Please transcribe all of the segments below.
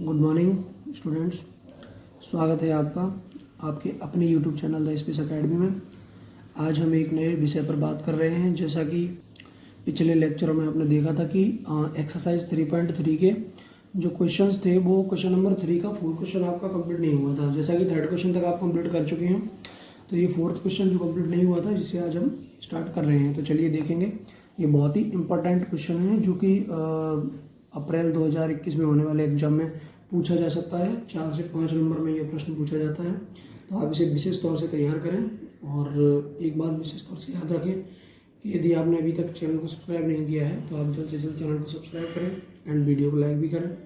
Good morning students, स्वागत है आपका आपके अपने YouTube channel the space academy में। आज हम एक नए विषय पर बात कर रहे हैं। जैसा कि पिछले लेक्चरों में आपने देखा था कि एक्सरसाइज 3.3 के जो क्वेश्चंस थे वो क्वेश्चन नंबर 3 का 4 क्वेश्चन आपका कंप्लीट नहीं हुआ था। जैसा कि 3rd क्वेश्चन तक आप कंप्लीट कर चुके हैं, तो ये 4th क्वेश्चन जो कंप्लीट नहीं हुआ था जिसे आज हम स्टार्ट कर रहे हैं। तो चलिए देखेंगे। ये बहुत ही इंपॉर्टेंट क्वेश्चन है जो कि अप्रैल 2021 में होने वाले एग्जाम में पूछा जा सकता है। 4 से 5 नंबर में ये प्रश्न पूछा जाता है, तो आप इसे विशेष तौर से तैयार करें। और एक बात विशेष तौर से याद रखें कि यदि आपने अभी तक चैनल को सब्सक्राइब नहीं किया है तो आप जल्द से जल्द चैनल को सब्सक्राइब करें एंड वीडियो को लाइक भी करें।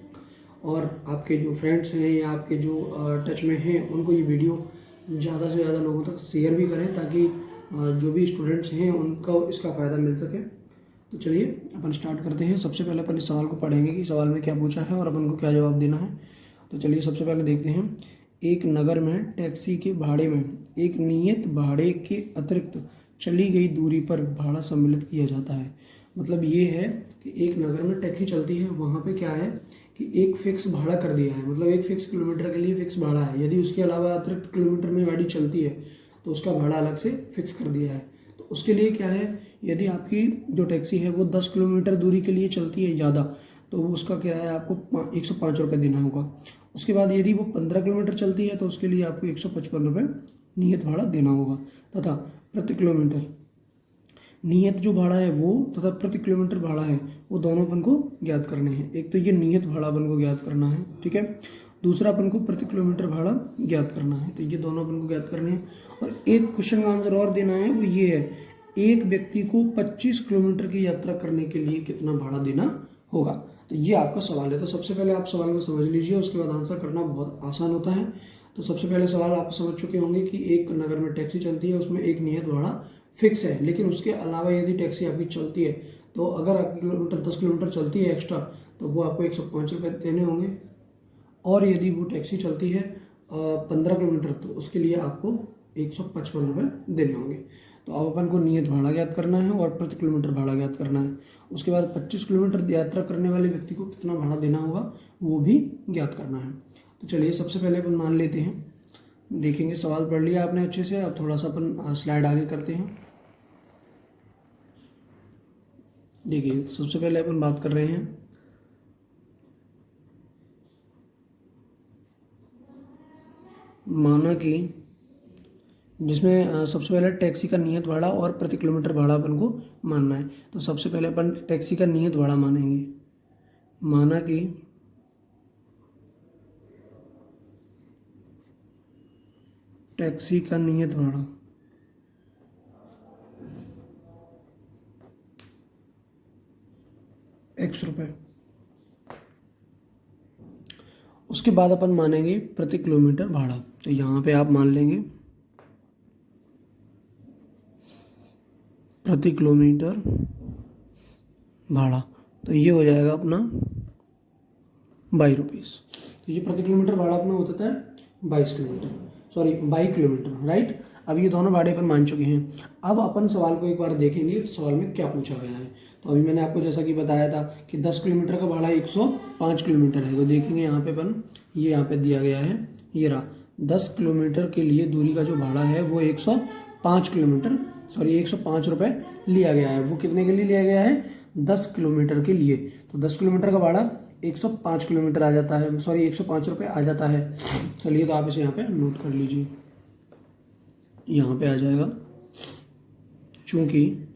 और आपके जो फ्रेंड्स हैं या आपके जो टच में हैं उनको ये वीडियो ज़्यादा से ज़्यादा लोगों तक शेयर भी करें, ताकि जो भी स्टूडेंट्स हैं उनको इसका फ़ायदा मिल सके। तो चलिए अपन स्टार्ट करते हैं। सबसे पहले अपन इस सवाल को पढ़ेंगे कि सवाल में क्या पूछा है और अपन को क्या जवाब देना है। तो चलिए सबसे पहले देखते हैं। एक नगर में टैक्सी के भाड़े में एक नियत भाड़े के अतिरिक्त चली गई दूरी पर भाड़ा सम्मिलित किया जाता है। मतलब ये है कि एक नगर में टैक्सी चलती है, वहाँ पे क्या है कि एक फिक्स भाड़ा कर दिया है। मतलब एक फिक्स किलोमीटर के लिए फिक्स भाड़ा है। यदि उसके अलावा अतिरिक्त किलोमीटर में गाड़ी चलती है तो उसका भाड़ा अलग से फिक्स कर दिया है। तो उसके लिए क्या है, यदि आपकी जो टैक्सी है वो 10 किलोमीटर दूरी के लिए चलती है ज़्यादा, तो उसका किराया आपको 105 रुपये देना होगा। उसके बाद यदि वो 15 किलोमीटर चलती है तो उसके लिए आपको 155 रुपये नियत भाड़ा देना होगा। तथा प्रति किलोमीटर नियत जो भाड़ा है वो तथा प्रति किलोमीटर भाड़ा है वो दोनों अपन को ज्ञात करने हैं। एक तो ये नियत भाड़ा अपन को ज्ञात करना है, ठीक है। दूसरा अपन को प्रति किलोमीटर भाड़ा ज्ञात करना है। तो ये दोनों अपन को ज्ञात करने हैं। और एक क्वेश्चन का आंसर और देना है, वो ये है, एक व्यक्ति को 25 किलोमीटर की यात्रा करने के लिए कितना भाड़ा देना होगा। तो ये आपका सवाल है। तो सबसे पहले आप सवाल को समझ लीजिए, उसके बाद आंसर करना बहुत आसान होता है। तो सबसे पहले सवाल आप समझ चुके होंगे कि एक नगर में टैक्सी चलती है, उसमें एक नियत भाड़ा फिक्स है, लेकिन उसके अलावा यदि टैक्सी आपकी चलती है तो अगर आपकी किलोमीटर 10 किलोमीटर चलती है एक्स्ट्रा तो वो आपको 105 रुपये देने होंगे। और यदि वो टैक्सी चलती है 15 किलोमीटर तो उसके लिए आपको 155 रुपये देने होंगे। तो अब अपन को नियत भाड़ा ज्ञात करना है और प्रति किलोमीटर भाड़ा ज्ञात करना है। उसके बाद 25 किलोमीटर यात्रा करने वाले व्यक्ति को कितना भाड़ा देना होगा वो भी ज्ञात करना है। तो चलिए सबसे पहले अपन मान लेते हैं। देखेंगे, सवाल पढ़ लिया आपने अच्छे से। अब थोड़ा सा अपन स्लाइड आगे करते हैं। देखिए सबसे पहले अपन बात कर रहे हैं माना कि जिसमें सबसे पहले टैक्सी का नियत भाड़ा और प्रति किलोमीटर भाड़ा अपन को मानना है। तो सबसे पहले अपन टैक्सी का नियत भाड़ा मानेंगे। माना कि टैक्सी का नियत भाड़ा X रुपये। उसके बाद अपन मानेंगे प्रति किलोमीटर भाड़ा। तो यहाँ पे आप मान लेंगे प्रति किलोमीटर भाड़ा, तो ये हो जाएगा अपना 22 रुपीज़। तो ये प्रति किलोमीटर भाड़ा अपना होता है 22 किलोमीटर, राइट। अब ये दोनों भाड़े अपन मान चुके हैं। अब अपन सवाल को एक बार देखेंगे सवाल में क्या पूछा गया है। तो अभी मैंने आपको जैसा कि बताया था कि 10 किलोमीटर का भाड़ा 105 किलोमीटर है। तो देखेंगे यहाँ पे अपन, ये यहाँ पे दिया गया है, ये रहा 10 किलोमीटर के लिए दूरी का जो भाड़ा है वो 105 रुपये लिया गया है। वो कितने के लिए लिया गया है? 10 किलोमीटर के लिए। तो 10 किलोमीटर का भाड़ा 105 किलोमीटर आ जाता है, 105 रुपये आ जाता है। चलिए तो आप इसे यहाँ पे नोट कर लीजिए, यहाँ पे आ जाएगा। चूँकि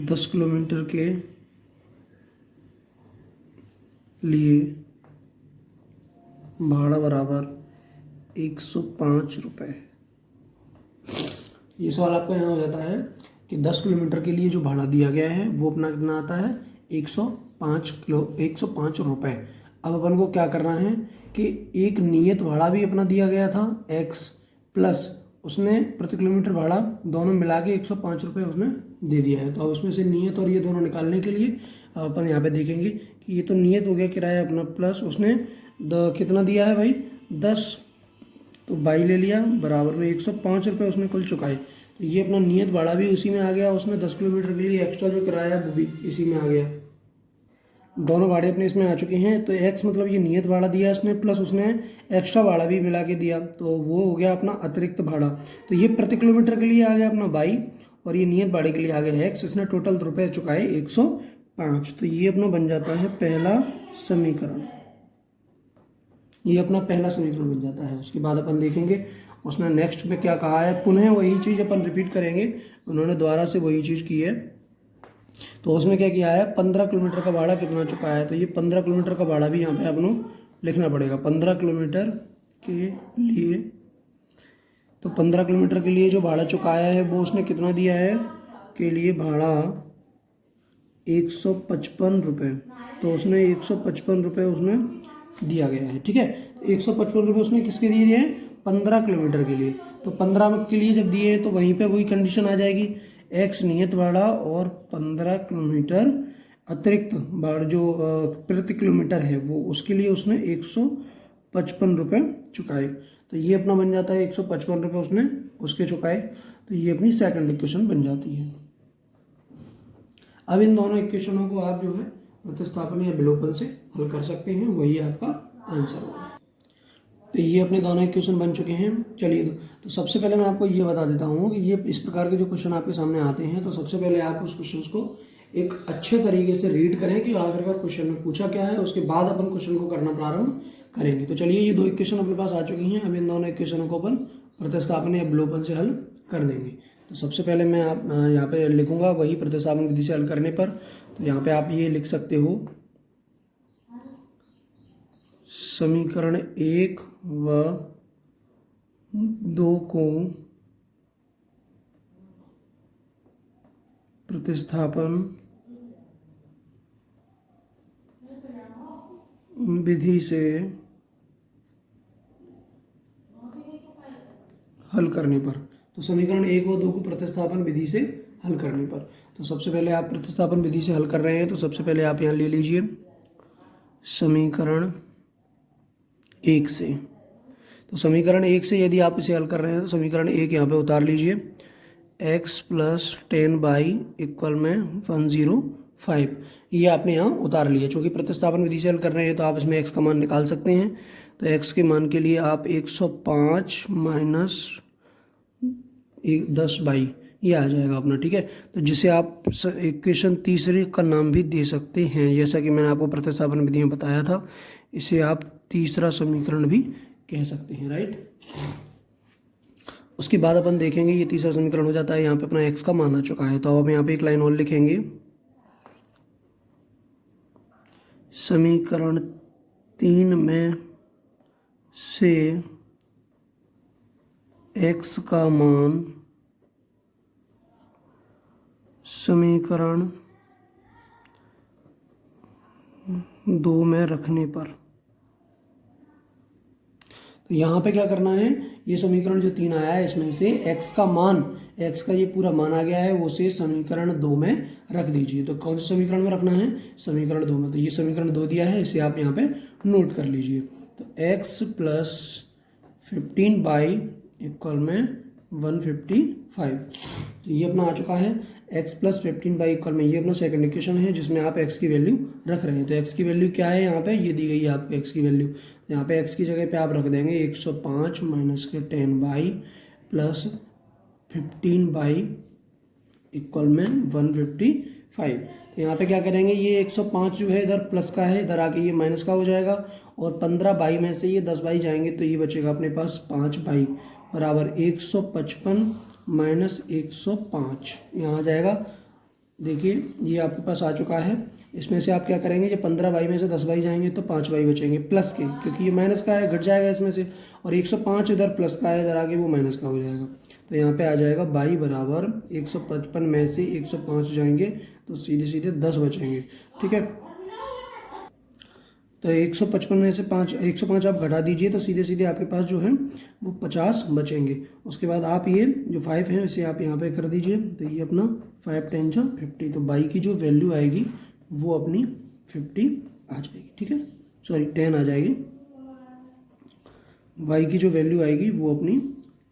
दस किलोमीटर के लिए भाड़ा बराबर 105 रुपये। ये सवाल आपका यहाँ हो जाता है कि 10 किलोमीटर के लिए जो भाड़ा दिया गया है वो अपना कितना आता है 105 रुपये। अब अपन को क्या करना है कि एक नियत भाड़ा भी अपना दिया गया था x प्लस उसने प्रति किलोमीटर भाड़ा दोनों मिला के 105 रुपये उसने दे दिया है। तो अब उसमें से नियत और ये दोनों निकालने के लिए अपन यहाँ पे देखेंगे कि ये तो नियत हो गया किराया अपना, प्लस उसने कितना दिया है भाई 10, तो 22 ले लिया, बराबर में 105 रुपये उसने कुल चुकाए। तो तो ये अपना नियत भाड़ा भी उसी में आ गया, उसने 10 किलोमीटर के लिए एक्स्ट्रा जो किराया है वो भी इसी में आ गया। दोनों भाड़े अपने इसमें आ चुके हैं। तो एक्स मतलब ये नियत भाड़ा दिया इसने, प्लस उसने एक्स्ट्रा भाड़ा भी मिला के दिया, तो वो हो गया अपना अतिरिक्त भाड़ा। तो ये प्रति किलोमीटर के लिए आ गया अपना 22 और ये नियत भाड़े के लिए आ गया एक्स। इसने टोटल रुपये चुकाए 105। तो ये अपना बन जाता है पहला समीकरण, ये अपना पहला समीकरण बन जाता है। उसके बाद अपन देखेंगे उसने नेक्स्ट में क्या कहा है, पुनः वही चीज़ अपन रिपीट करेंगे, उन्होंने दोबारा से वही चीज़ की है। तो उसमें क्या किया है, 15 किलोमीटर का भाड़ा कितना चुकाया है, तो ये 15 किलोमीटर का भाड़ा भी यहाँ पे अपनों लिखना पड़ेगा। 15 किलोमीटर के लिए, तो 15 किलोमीटर के लिए जो भाड़ा चुकाया है वो उसने कितना दिया है, के लिए भाड़ा 155 रुपये। तो उसने 155 रुपये उसने दिया गया है, ठीक है। 155 रुपये उसने किसके दिए हैं, 15 किलोमीटर के लिए। तो 15 के लिए जब दिए हैं तो वहीं पे वही कंडीशन आ जाएगी, एक्स नियत भाड़ा और 15 किलोमीटर अतिरिक्त भाड़ा जो प्रति किलोमीटर है वो, उसके लिए उसने 155 रुपये चुकाए। तो ये अपना बन जाता है 155 रुपये उसने उसके चुकाए। तो ये अपनी सेकंड इक्वेशन बन जाती है। अब इन दोनों इक्वेशनों को आप जो है प्रतिस्थापन या विलोपन से हल कर सकते हैं, वही आपका आंसर होगा। तो ये अपने दोनों इक्वेशन बन चुके हैं। चलिए तो सबसे पहले मैं आपको ये बता देता हूँ कि ये इस प्रकार के जो क्वेश्चन आपके सामने आते हैं, तो सबसे पहले आप उस क्वेश्चन को एक अच्छे तरीके से रीड करें कि आखिरकार क्वेश्चन में पूछा क्या है, उसके बाद अपन क्वेश्चन को करना प्रारंभ करेंगे। तो चलिए ये दो इक्वेशन अपने पास आ चुकी हैं। अब इन दोनों इक्वेशनों को अपन प्रतिस्थापन या विलोपन से हल कर देंगे। तो सबसे पहले मैं आप यहाँ पे लिखूँगा वही प्रतिस्थापन विधि से हल करने पर। तो यहाँ पे आप ये लिख सकते हो, समीकरण 1 व 2 को प्रतिस्थापन विधि से हल करने पर। तो समीकरण 1 व 2 को प्रतिस्थापन विधि से हल करने पर, तो सबसे पहले आप प्रतिस्थापन विधि से हल कर रहे हैं, तो सबसे पहले आप यहाँ ले लीजिए समीकरण 1 से। तो समीकरण 1 से यदि आप इसे हल कर रहे हैं तो समीकरण 1 यहाँ पे उतार लीजिए, x प्लस 10/=105। ये आपने यहाँ उतार लिया। चूँकि प्रतिस्थापन विधि से हल कर रहे हैं तो आप इसमें x का मान निकाल सकते हैं। तो x के मान के लिए आप 105 माइनस 10/, ये आ जाएगा अपना, ठीक है। तो जिसे आप इक्वेशन तीसरी का नाम भी दे सकते हैं, जैसा कि मैंने आपको प्रतिस्थापन विधि में बताया था, इसे आप तीसरा समीकरण भी कह सकते हैं, राइट। उसके बाद अपन देखेंगे ये तीसरा समीकरण हो जाता है। यहाँ पे अपना x का मान आ चुका है, तो अब यहाँ पे एक लाइन और लिखेंगे, समीकरण 3 में से x का मान समीकरण 2 में रखने पर। तो यहाँ पे क्या करना है, ये समीकरण जो 3 आया है इसमें से x का मान, x का ये पूरा मान आ गया है, वो से समीकरण 2 में रख दीजिए। तो कौन से समीकरण में रखना है, समीकरण 2 में। तो ये समीकरण 2 दिया है, इसे आप यहाँ पे नोट कर लीजिए। तो x प्लस 15/=155। तो ये अपना आ चुका है x प्लस 15/= ये अपना सेकंड इक्वेशन है जिसमें आप x की वैल्यू रख रहे हैं। तो x की वैल्यू क्या है, यहाँ पे ये दी गई है आपको x की वैल्यू। यहाँ पे x की जगह पे आप रख देंगे 105 माइनस के 10/, प्लस 15/=155। तो यहाँ पे क्या करेंगे, ये 105 जो है इधर प्लस का है, इधर आके ये माइनस का हो जाएगा, और 15/, में से ये 10/, जाएंगे तो ये बचेगा अपने पास 5/, बराबर 155 माइनस 105 यहाँ आ जाएगा। देखिए ये आपके पास आ चुका है। इसमें से आप क्या करेंगे, ये 15/, में से 10/, जाएंगे तो 5/, बचेंगे प्लस के, क्योंकि ये माइनस का है, घट जाएगा इसमें से, और 105 इधर प्लस का है, इधर आगे वो माइनस का हो जाएगा। तो यहाँ पे आ जाएगा 22 बराबर 155 में से 105 जाएंगे तो सीधे सीधे 10 बचेंगे, ठीक है। तो 155 में से 105 आप घटा दीजिए तो सीधे सीधे आपके पास जो है वो 50 बचेंगे। उसके बाद आप ये जो 5 है इसे आप यहाँ पे कर दीजिए, तो ये अपना 5 10 जा 50। तो बाई की जो वैल्यू आएगी वो अपनी 50 आ जाएगी, ठीक है, सॉरी 10 आ जाएगी। वाई की जो वैल्यू आएगी वो अपनी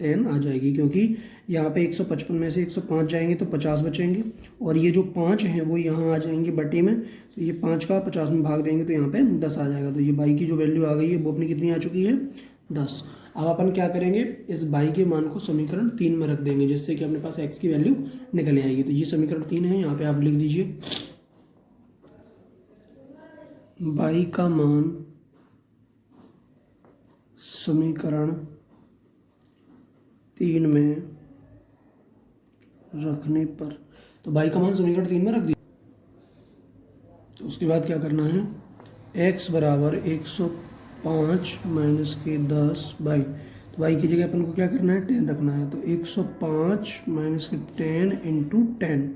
10 आ जाएगी, क्योंकि यहाँ पे 155 में से 105 जाएंगे तो 50 बचेंगे, और ये जो 5 हैं वो यहाँ आ जाएंगे बटे में, तो ये 5 का 50 में भाग देंगे तो यहाँ पे 10 आ जाएगा। तो ये बाई की जो वैल्यू आ गई है वो अपनी कितनी आ चुकी है, 10। अब अपन क्या करेंगे, इस बाई के मान को समीकरण 3 में रख देंगे, जिससे कि अपने पास एक्स की वैल्यू निकल आएगी। तो ये समीकरण 3 है, यहाँ पे आप लिख दीजिए बाई का मान समीकरण 3 में रखने पर, तो बाई का मान समीकरण 3 में रख दिया। तो उसके बाद क्या करना है, x बराबर 105 माइनस के 10 बाई, तो बाई की जगह अपन को क्या करना है, 10 रखना है। तो 105 माइनस के 10 इंटू 10,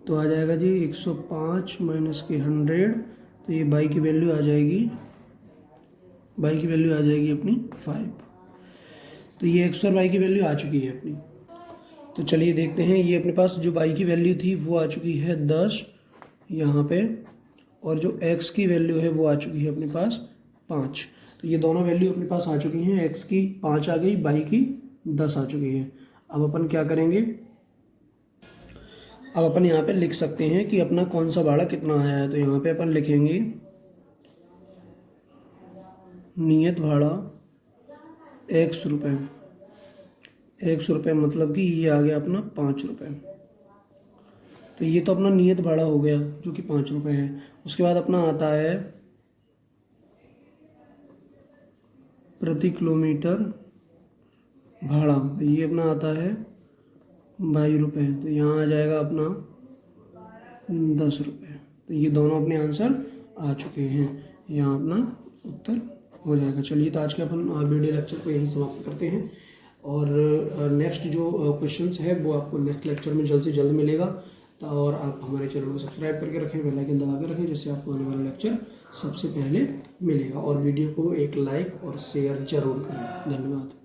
तो आ जाएगा जी 105 माइनस के 100, तो ये बाई की वैल्यू आ जाएगी, बाई की वैल्यू आ जाएगी अपनी 5। तो ये एक्स और बाई की वैल्यू आ चुकी है अपनी। तो चलिए देखते हैं, ये अपने पास जो बाई की वैल्यू थी वो आ चुकी है 10 यहाँ पे, और जो एक्स की वैल्यू है वो आ चुकी है अपने पास 5। तो ये दोनों वैल्यू अपने पास आ चुकी हैं, एक्स की 5 आ गई, बाई की 10 आ चुकी है। अब अपन क्या करेंगे, अब अपन यहाँ पे लिख सकते हैं कि अपना कौन सा भाड़ा कितना आया है। तो यहाँ पे अपन लिखेंगे नियत भाड़ा x रुपये, x रुपये मतलब कि ये आ गया अपना 5 रुपये। तो ये तो अपना नियत भाड़ा हो गया जो कि 5 रुपये है। उसके बाद अपना आता है प्रति किलोमीटर भाड़ा, तो ये अपना आता है 22 रुपये, तो यहाँ आ जाएगा अपना 10 रुपये। तो ये दोनों अपने आंसर आ चुके हैं, यहाँ अपना उत्तर हो जाएगा। चलिए, तो आज के अपन वीडियो लेक्चर को यहीं समाप्त करते हैं, और नेक्स्ट जो क्वेश्चंस है वो आपको नेक्स्ट लेक्चर में जल्द से जल्द मिलेगा। तो और आप हमारे चैनल को सब्सक्राइब करके रखें, बेल आइकन दबा के रखें, जिससे आपको आने वाला लेक्चर सबसे पहले मिलेगा। और वीडियो को एक लाइक और शेयर जरूर करें। धन्यवाद।